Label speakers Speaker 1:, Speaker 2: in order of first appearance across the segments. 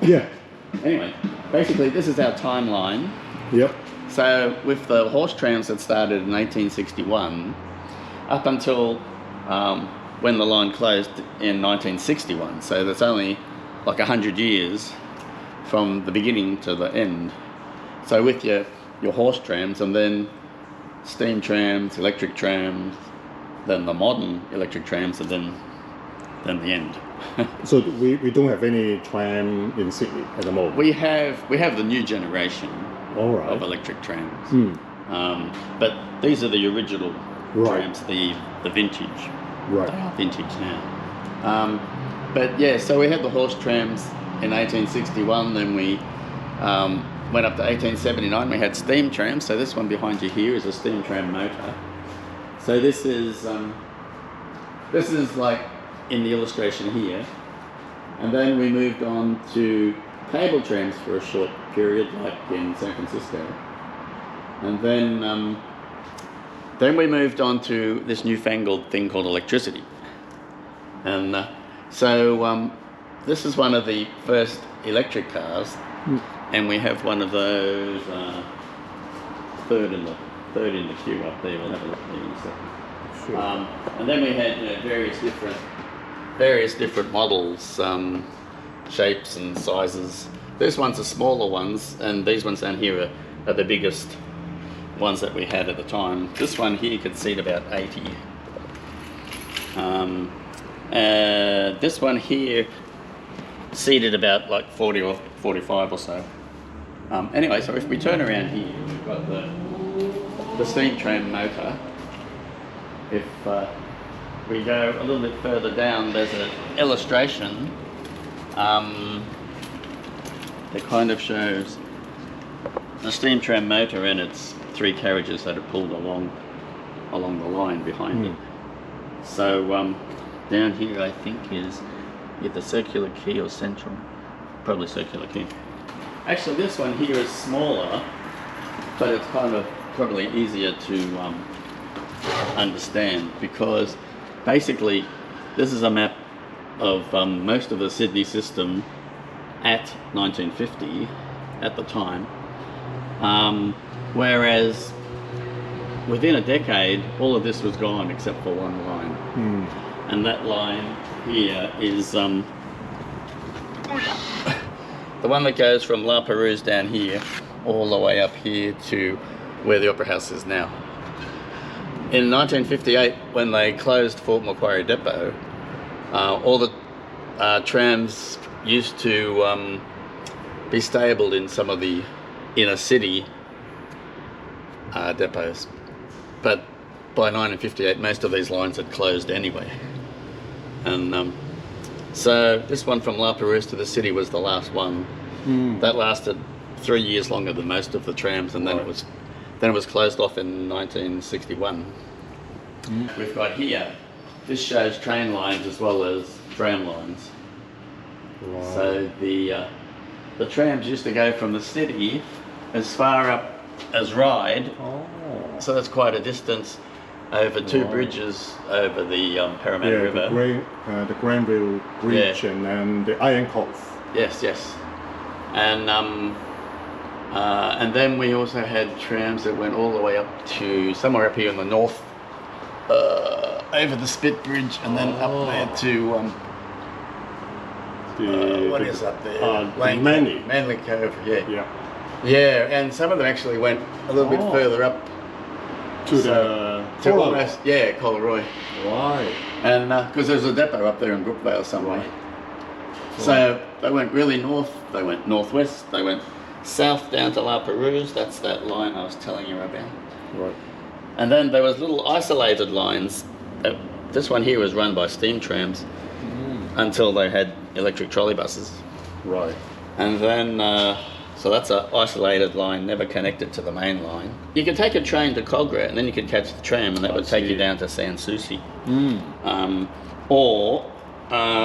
Speaker 1: Yeah.
Speaker 2: Anyway, basically this is our timeline.
Speaker 1: Yep.
Speaker 2: So with the horse trams that started in 1861, up until when the line closed in 1961. So that's only like 100 years from the beginning to the end. So with your horse trams, and then steam trams, electric trams, then the modern electric trams, and then the end.
Speaker 1: So we don't have any tram in Sydney at the moment?
Speaker 2: We have the new generation
Speaker 1: All right.
Speaker 2: of electric trams. But these are the original trams, the vintage.
Speaker 1: Right.
Speaker 2: They are vintage now. But yeah, so we had the horse trams in 1861, then we went up to 1879, we had steam trams. So this one behind you here is a steam tram motor. So this is like in the illustration here. And then we moved on to cable trams for a short period, like in San Francisco. And then we moved on to this newfangled thing called electricity. And so this is one of the first electric cars, and we have one of those third in the queue up there. We'll have a look there in a second.
Speaker 1: Sure.
Speaker 2: And then we had various different models, shapes and sizes. These ones are smaller ones, and these ones down here are the biggest ones that we had at the time. This one here could seat about 80. This one here seated about like 40 or 45 or so. Anyway, so if we turn around here, we've got the steam tram motor. If we go a little bit further down, there's an illustration that kind of shows the steam tram motor and its 3 carriages that are pulled along the line behind it. So down here I think is either circular key or central, probably circular key. Actually this one here is smaller, but it's kind of probably easier to understand, because basically this is a map of most of the Sydney system at 1950 at the time, whereas within a decade all of this was gone except for one line. And that line here is the one that goes from La Perouse down here all the way up here to where the Opera House is now. In 1958, when they closed Fort Macquarie Depot, all the trams used to be stabled in some of the inner city depots. But by 1958, most of these lines had closed anyway. And so this one from La Perouse to the city was the last one. That lasted 3 years longer than most of the trams, and then it was closed off in 1961. We've got here, this shows train lines as well as tram lines. So the trams used to go from the city as far up as Ryde. So that's quite a distance over 2 bridges over the Parramatta River.
Speaker 1: The Granville Bridge and the Iron Cove.
Speaker 2: Yes. And then we also had trams that went all the way up to somewhere up here in the north, over the Spit Bridge, and then up there to what is up there? Manly Cove. Yeah, and some of them actually went a little bit further up to almost Collaroy.
Speaker 1: Right.
Speaker 2: And because there's a depot up there in Brookvale somewhere. So they went really north, they went northwest, they went south down to La Perouse. That's that line I was telling you about.
Speaker 1: Right.
Speaker 2: And then there was little isolated lines. This one here was run by steam trams until they had electric trolley buses.
Speaker 1: Right.
Speaker 2: And then, so that's an isolated line, never connected to the main line. You could take a train to Cogra and then you could catch the tram, and that would take you down to Sans Souci. Or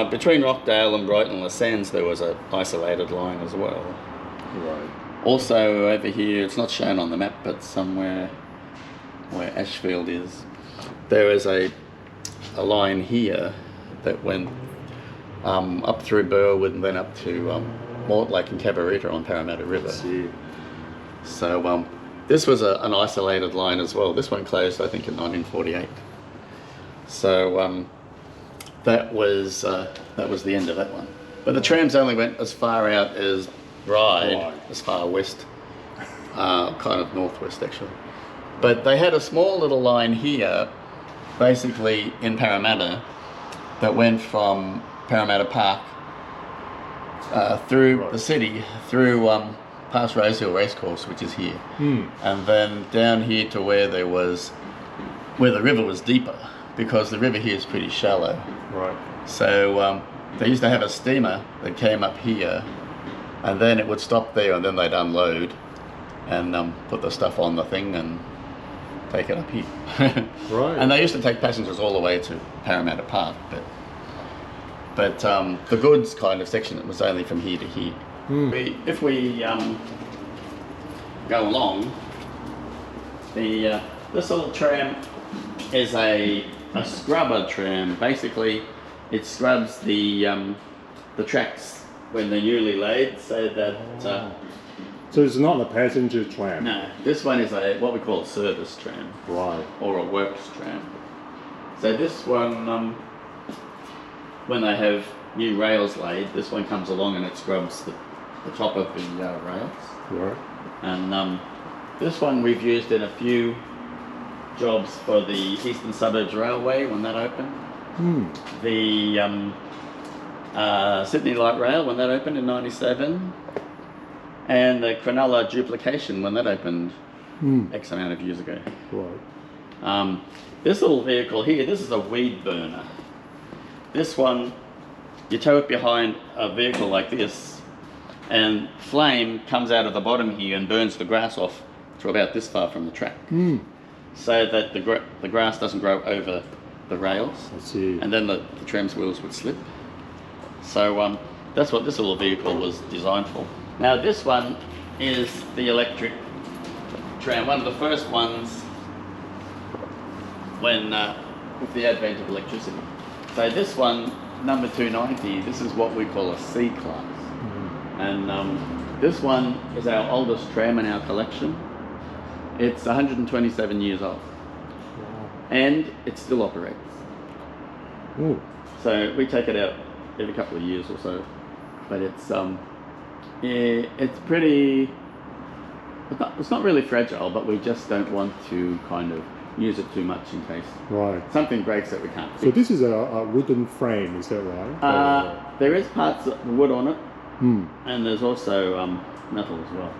Speaker 2: between Rockdale and Brighton Les Sands there was an isolated line as well.
Speaker 1: Right.
Speaker 2: Also over here, it's not shown on the map, but somewhere where Ashfield is, there is a line here that went up through Burwood and then up to more like in Cabarita on Parramatta River.
Speaker 1: I see.
Speaker 2: So this was an isolated line as well. This one closed, I think, in 1948. So that was the end of that one. But the trams only went as far out as Ryde, as far west, kind of northwest actually. But they had a small little line here, basically in Parramatta, that went from Parramatta Park through the city, through past Rosehill Racecourse, which is here, and then down here to where the river was deeper, because the river here is pretty shallow.
Speaker 1: Right.
Speaker 2: So they used to have a steamer that came up here, and then it would stop there, and then they'd unload and put the stuff on the thing and take it up here.
Speaker 1: Right.
Speaker 2: And they used to take passengers all the way to Parramatta Park, but the goods kind of section, it was only from here to here. If we go along, this little tram is a scrubber tram. Basically, it scrubs the tracks when they're newly laid, so that.
Speaker 1: So it's not a passenger tram.
Speaker 2: No, this one is what we call a service tram.
Speaker 1: Right.
Speaker 2: Or a works tram. So this one, when they have new rails laid, this one comes along and it scrubs the top of the rails.
Speaker 1: Right.
Speaker 2: And this one we've used in a few jobs for the Eastern Suburbs Railway when that opened. The Sydney Light Rail when that opened in '97. And the Cronulla duplication when that opened X amount of years ago.
Speaker 1: Right.
Speaker 2: This little vehicle here, this is a weed burner. This one, you tow it behind a vehicle like this, and flame comes out of the bottom here and burns the grass off to about this far from the track, so that the grass doesn't grow over the rails.
Speaker 1: I see.
Speaker 2: And then the tram's wheels would slip. So that's what this little vehicle was designed for. Now this one is the electric tram, one of the first ones when with the advent of electricity. So this one, number 290, this is what we call a C class. And this one is our oldest tram in our collection. It's 127 years old. And it still operates.
Speaker 1: Ooh.
Speaker 2: So we take it out every couple of years or so, but it's pretty, it's not really fragile, but we just don't want to kind of use it too much in case something breaks that we can't fix.
Speaker 1: So this is a wooden frame, is that right?
Speaker 2: There is parts of wood on it, and there's also metal as well.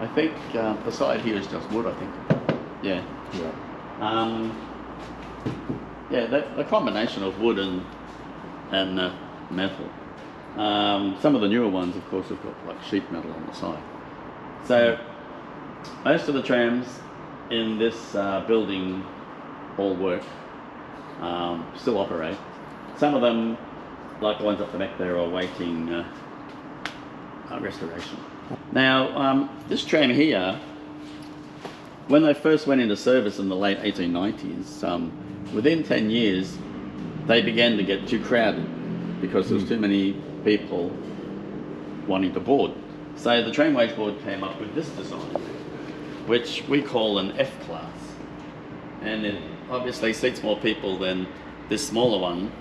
Speaker 2: I think the side here is just wood, I think. Yeah. Yeah, the combination of wood and metal. Some of the newer ones, of course, have got like sheet metal on the side. So most of the trams in this building all work, still operate. Some of them, like the ones up the back there, are awaiting restoration. Now, this tram here, when they first went into service in the late 1890s, within 10 years, they began to get too crowded because there was too many people wanting to board. So the Tramways Board came up with this design, which we call an F class. And it obviously seats more people than this smaller one.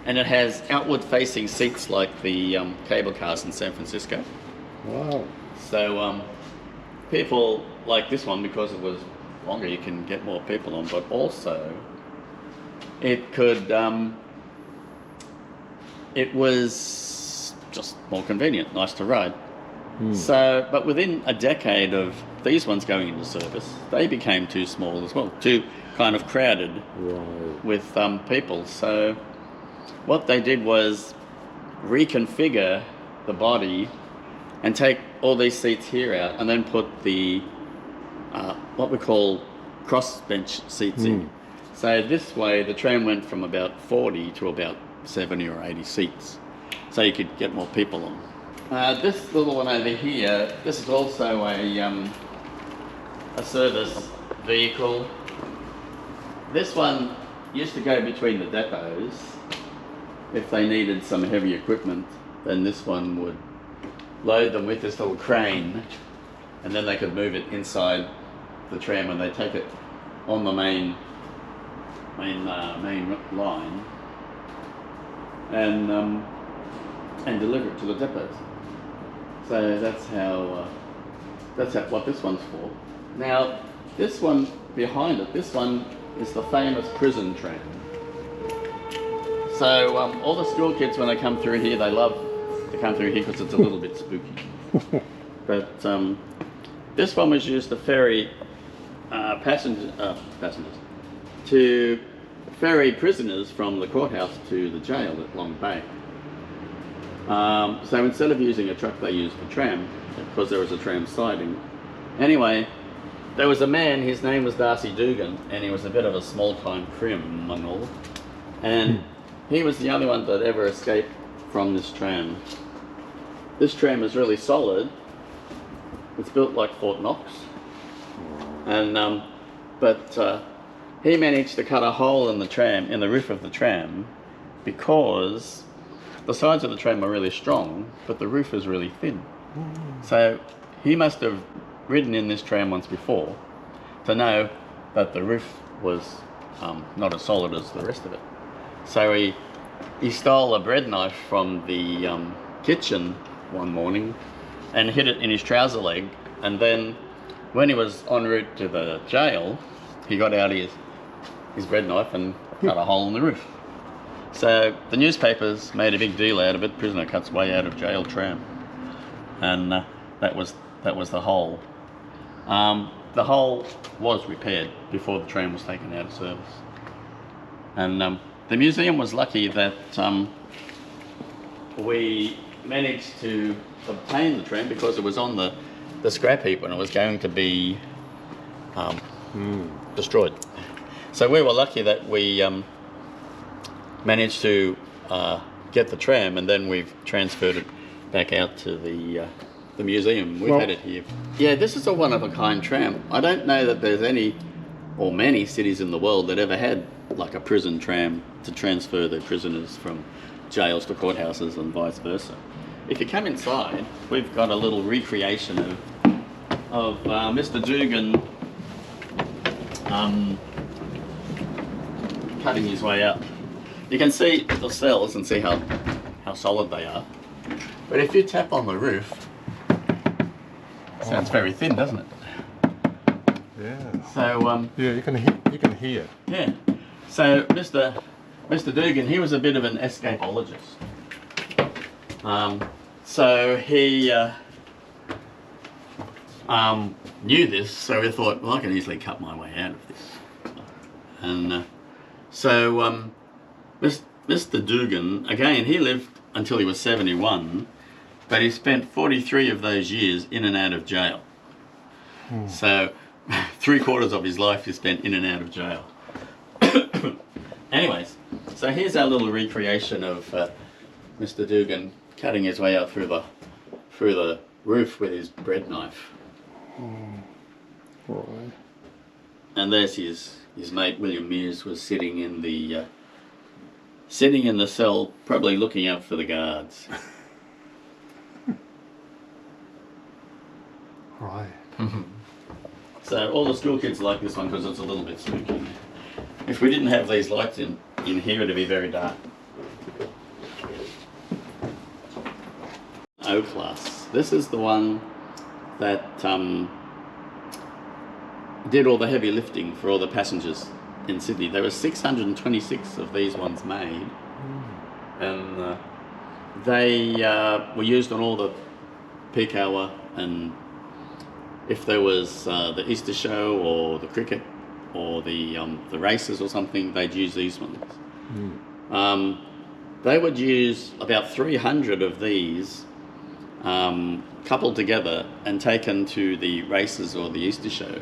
Speaker 2: And it has outward facing seats like the cable cars in San Francisco.
Speaker 1: Wow.
Speaker 2: So people like this one, because it was longer, you can get more people on, but also it could, it was just more convenient, nice to ride. So, but within a decade of these ones going into service, they became too small as well, too kind of crowded with people. So what they did was reconfigure the body and take all these seats here out and then put the what we call crossbench seats in. So this way the tram went from about 40 to about 70 or 80 seats, so you could get more people on. This little one over here, this is also a service vehicle. This one used to go between the depots. If they needed some heavy equipment, then this one would load them with this little crane, and then they could move it inside the tram, and they take it on the main line and deliver it to the depots. So that's what this one's for. Now, this one behind it, this one is the famous prison tram. So all the school kids, when they come through here, they love to come through here because it's a little bit spooky. But this one was used to ferry passengers to ferry prisoners from the courthouse to the jail at Long Bay. So instead of using a truck, they used a tram because there was a tram siding. Anyway, there was a man, his name was Darcy Dugan, and he was a bit of a small-time criminal, and he was the only one that ever escaped from this tram. This tram is really solid. It's built like Fort Knox, and but he managed to cut a hole in the tram, in the roof of the tram, because the sides of the tram were really strong, but the roof is really thin. So he must have ridden in this tram once before to know that the roof was not as solid as the rest of it. So he stole a bread knife from the kitchen one morning and hid it in his trouser leg, and then when he was en route to the jail, he got out his bread knife and cut a hole in the roof. So the newspapers made a big deal out of it. Prisoner cuts way out of jail tram, and that was the hole. The hole was repaired before the tram was taken out of service, and the museum was lucky that we managed to obtain the tram because it was on the scrap heap when it was going to be destroyed. So we were lucky that we managed to get the tram, and then we've transferred it back out to the museum. We've had it here. Yeah, this is a one-of-a-kind tram. I don't know that there's any or many cities in the world that ever had like a prison tram to transfer their prisoners from jails to courthouses and vice versa. If you come inside, we've got a little recreation of Mr. Dugan cutting his way up. You can see the cells and see how solid they are. But if you tap on the roof, it sounds very thin, doesn't it?
Speaker 1: Yeah.
Speaker 2: So
Speaker 1: yeah, you can hear.
Speaker 2: Yeah. So Mr. Dugan, he was a bit of an escapologist. So he knew this, so he thought, well, I can easily cut my way out of this. And so Mr. Dugan, again, he lived until he was 71, but he spent 43 of those years in and out of jail. So 3/4 of his life he spent in and out of jail. Anyways, so here's our little recreation of Mr. Dugan cutting his way out through the roof with his bread knife.
Speaker 1: Right.
Speaker 2: And there's his mate William Mears was sitting in the cell, probably looking out for the guards.
Speaker 1: Right.
Speaker 2: So all the school kids like this one because it's a little bit spooky. If we didn't have these lights in here, it'd be very dark. O-Class. This is the one that did all the heavy lifting for all the passengers in Sydney. There were 626 of these ones made, and they were used on all the peak hour, and if there was the Easter show or the cricket or the races or something, they'd use these ones. They would use about 300 of these coupled together and taken to the races or the Easter show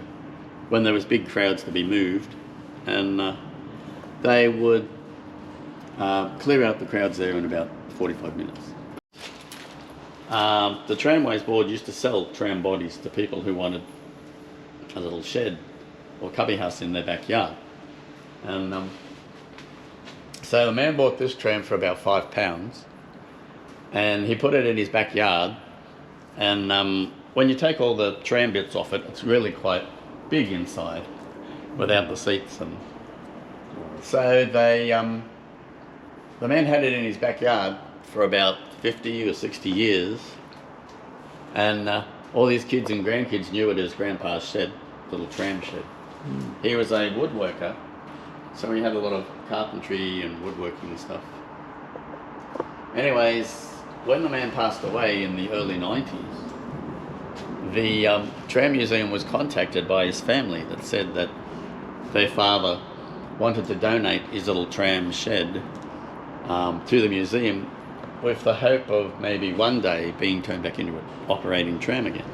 Speaker 2: when there was big crowds to be moved, and they would clear out the crowds there in about 45 minutes. The Tramways Board used to sell tram bodies to people who wanted a little shed or cubby house in their backyard, and so the man bought this tram for about £5, and he put it in his backyard, And when you take all the tram bits off it, it's really quite big inside, without the seats. And so they, the man had it in his backyard for about 50 or 60 years, and all these kids and grandkids knew it as Grandpa's shed, little tram shed. He was a woodworker, so he had a lot of carpentry and woodworking and stuff. Anyways, when the man passed away in the early 90s, the Tram Museum was contacted by his family that said that their father wanted to donate his little tram shed to the museum with the hope of maybe one day being turned back into an operating tram again.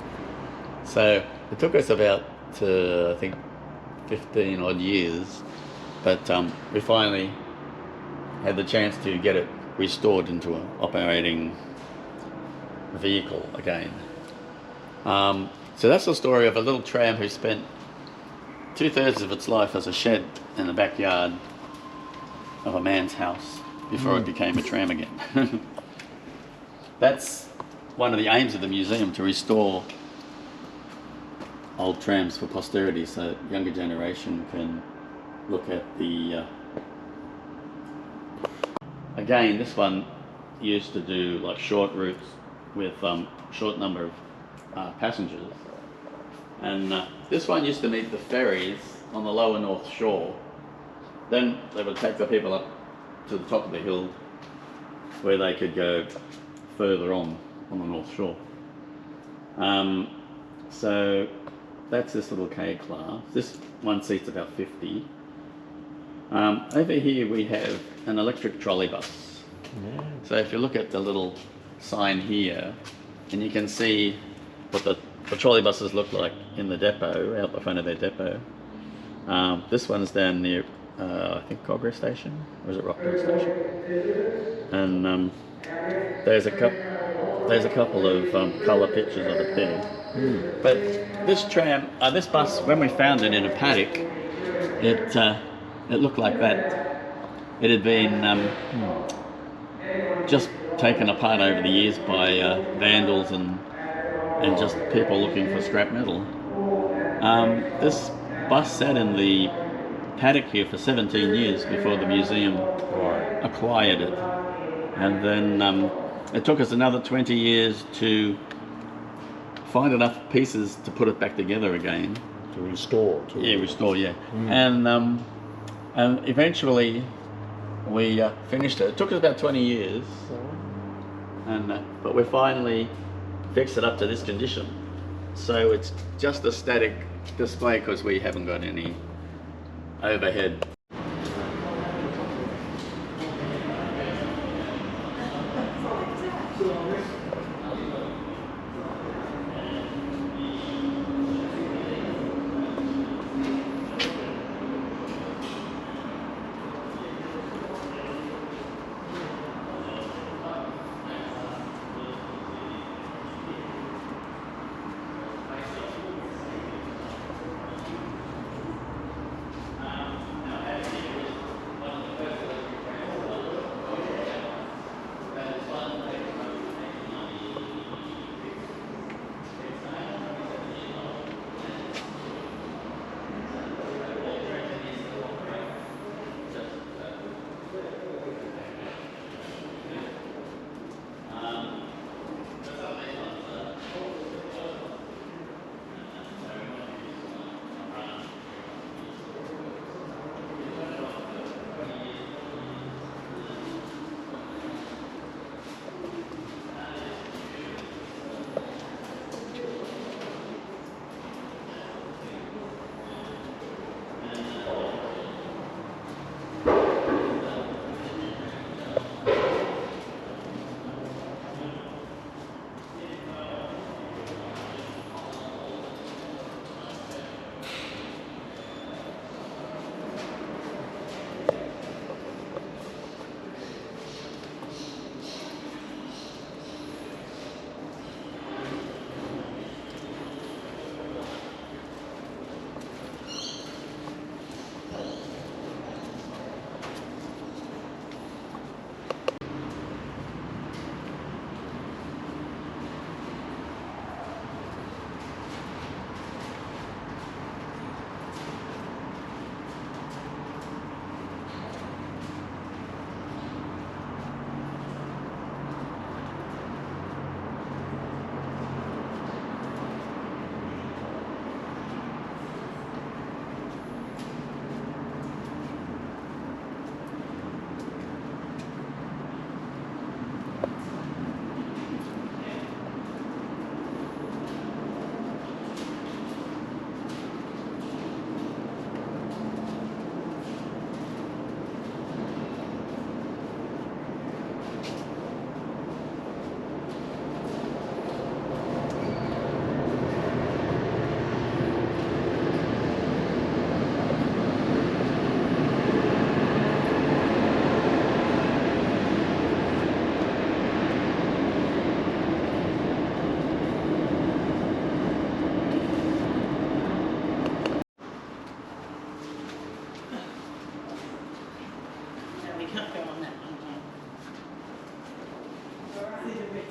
Speaker 2: So it took us about, I think, 15 odd years, but we finally had the chance to get it restored into an operating vehicle again. So that's the story of a little tram who spent 2/3 of its life as a shed in the backyard of a man's house before it became a tram again. That's one of the aims of the museum, to restore old trams for posterity so that younger generation can look at the... Again, this one used to do like short routes with short number of passengers, and this one used to meet the ferries on the lower North Shore. Then they would take the people up to the top of the hill where they could go further on the North Shore. So that's this little K class. This one seats about 50. Over here we have an electric trolley bus.
Speaker 1: Yeah.
Speaker 2: So if you look at the little sign here, and you can see what the trolley buses look like in the depot, out the front of their depot. This one's down near, I think, Cogra Station, or is it Rockton Station? And there's a couple of colour pictures of it there. But this tram, this bus, when we found it in a paddock, it looked like that. It had been just taken apart over the years by vandals and just people looking for scrap metal. This bus sat in the paddock here for 17 years before the museum acquired it. And then it took us another 20 years to find enough pieces to put it back together again.
Speaker 1: To restore.
Speaker 2: Restore. And eventually we finished it. It took us about 20 years, and but we finally fixed it up to this condition. So it's just a static display because we haven't got any overhead.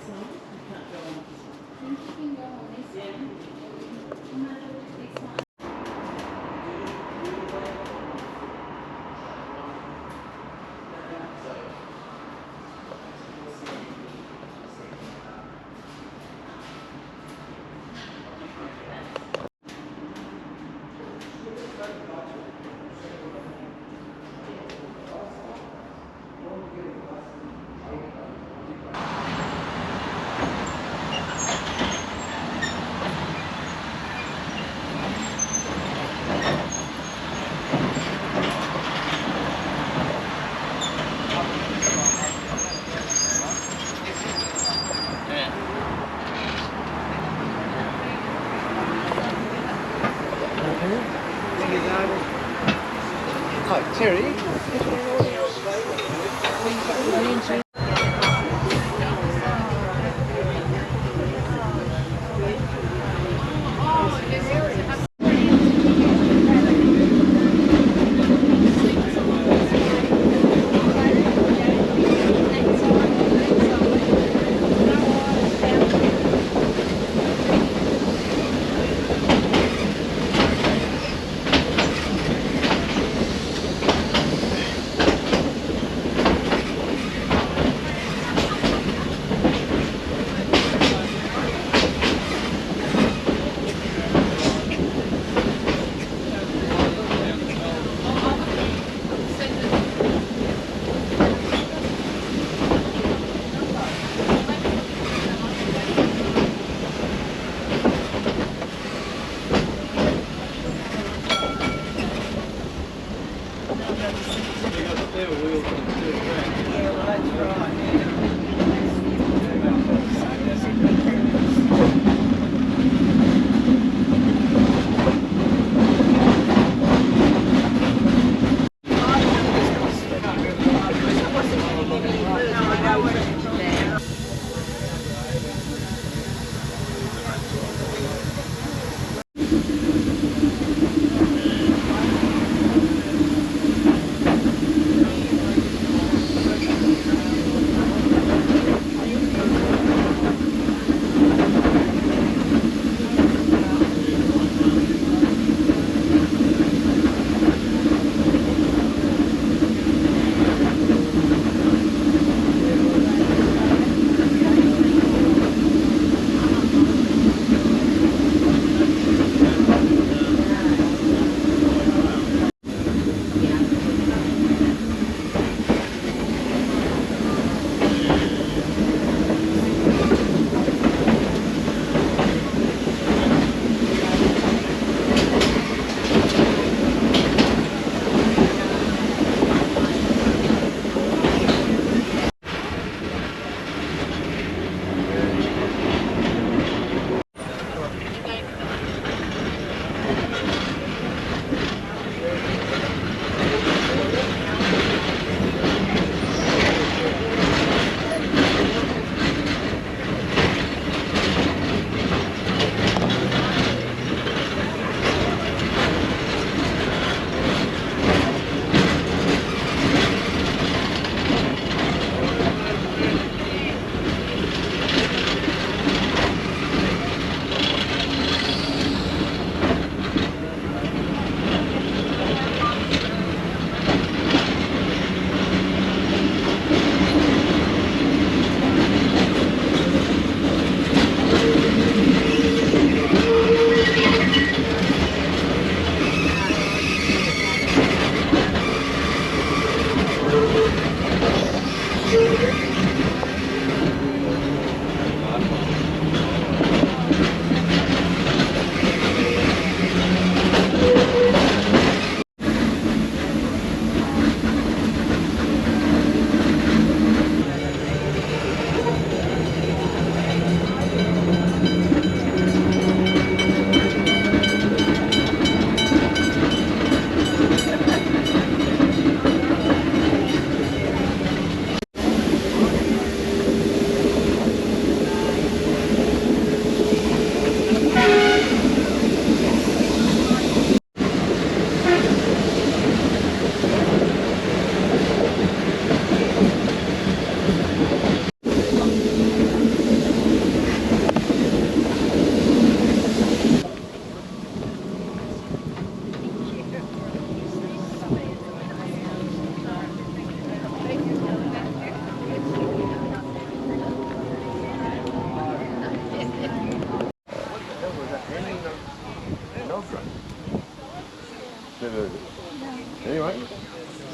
Speaker 3: Oh, Terry.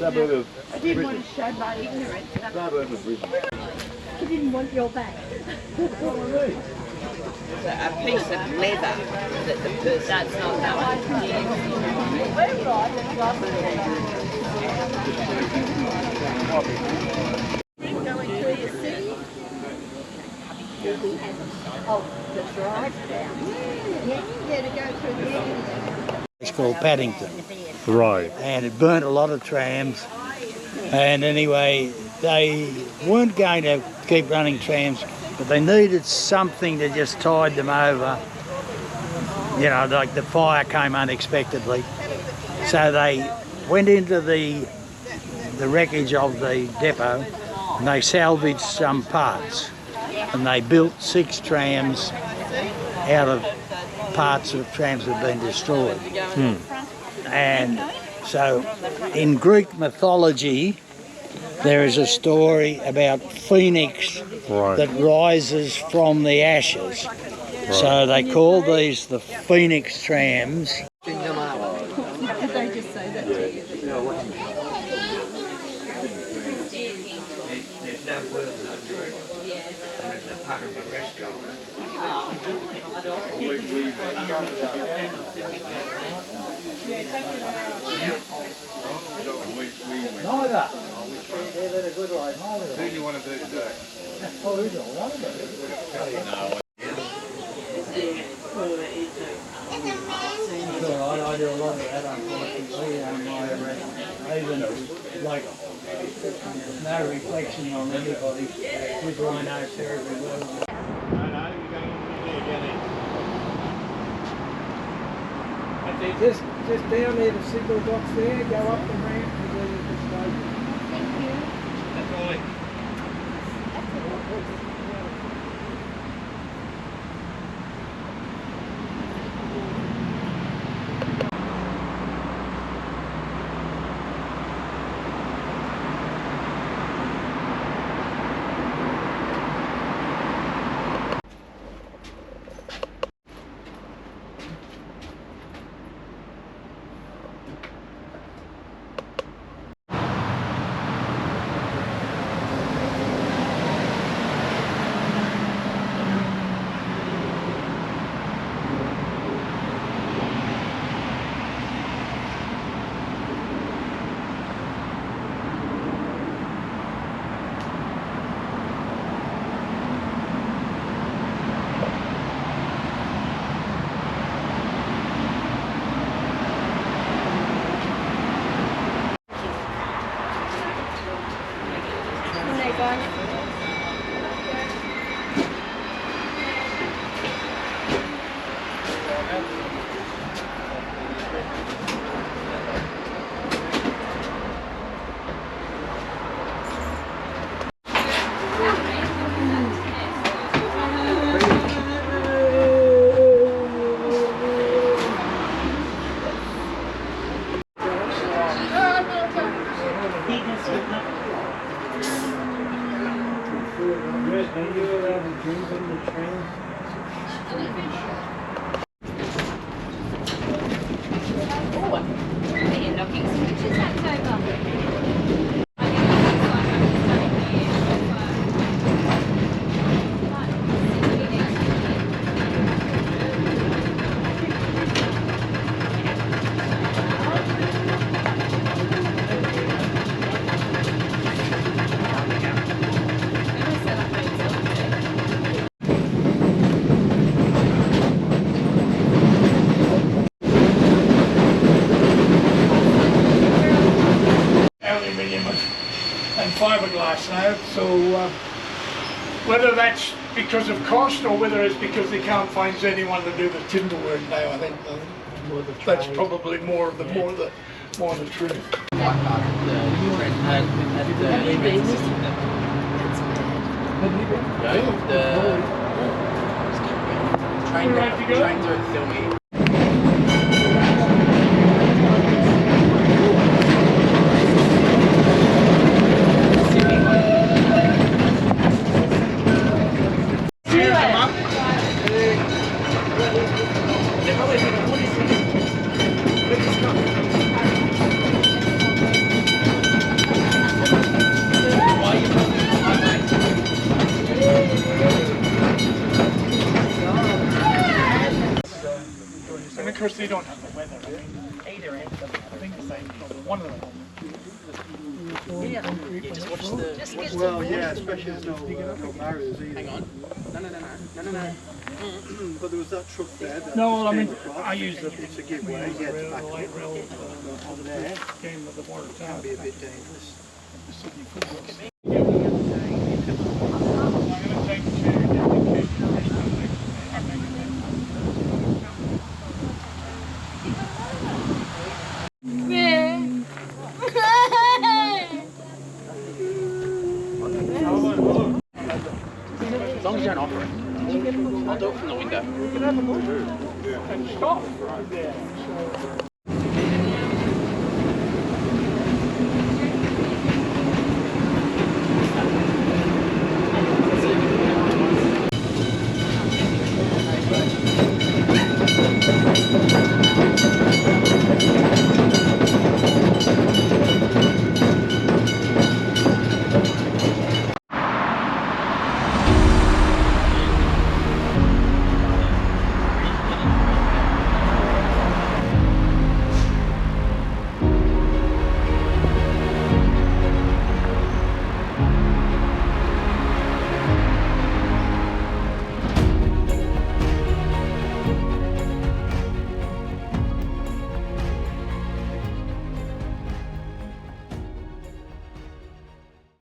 Speaker 3: suburb of
Speaker 4: I didn't want to show my ignorance.
Speaker 3: suburb of Brisbane.
Speaker 4: I didn't want your back.
Speaker 5: A piece of leather that the person... That's not that one.
Speaker 4: Going through the city. Oh, the drive down. Yeah, to go through the city.
Speaker 6: It's called Paddington,
Speaker 1: Right.
Speaker 6: and it burnt a lot of trams. And anyway, they weren't going to keep running trams, but they needed something that just tied them over. You know, like the fire came unexpectedly. So they went into the wreckage of the depot and they salvaged some parts. And they built 6 trams out of parts of trams that had been destroyed. And so in Greek mythology, there is a story about Phoenix that rises from the ashes. So they call these the Phoenix trams.
Speaker 4: Did they just say that to you?
Speaker 6: Neither.
Speaker 3: Who do you want to do today?
Speaker 6: I do a lot of that, unfortunately. Even like no reflection on anybody. People I know terribly well.
Speaker 3: No, you're going in there,
Speaker 7: Just down there, the signal box there, go up the ramp to the station.
Speaker 3: That's all it.
Speaker 7: Fiberglass now, so whether that's because of cost or whether it's because they can't find anyone to do the tinder work now, I think that's probably more the truth.
Speaker 5: Trains are at Sydney.
Speaker 7: course, they don't have the weather. I mean, either end of them, I think the same problem. One of them.
Speaker 8: Well, yeah, especially there's no barriers either. Hang on. No. But there was that truck there. That
Speaker 7: No, I
Speaker 8: just
Speaker 7: mean,
Speaker 8: came across.
Speaker 7: I use the
Speaker 8: It's a giveaway, yeah, to back
Speaker 7: light
Speaker 8: up.
Speaker 7: rail
Speaker 8: Over there
Speaker 7: game with the water
Speaker 8: can
Speaker 7: tower.
Speaker 8: be a bit dangerous.
Speaker 7: The Sydney football. I'm going to take
Speaker 2: As long as you don't offer it. I'll do it from the window.
Speaker 7: and stop right there. So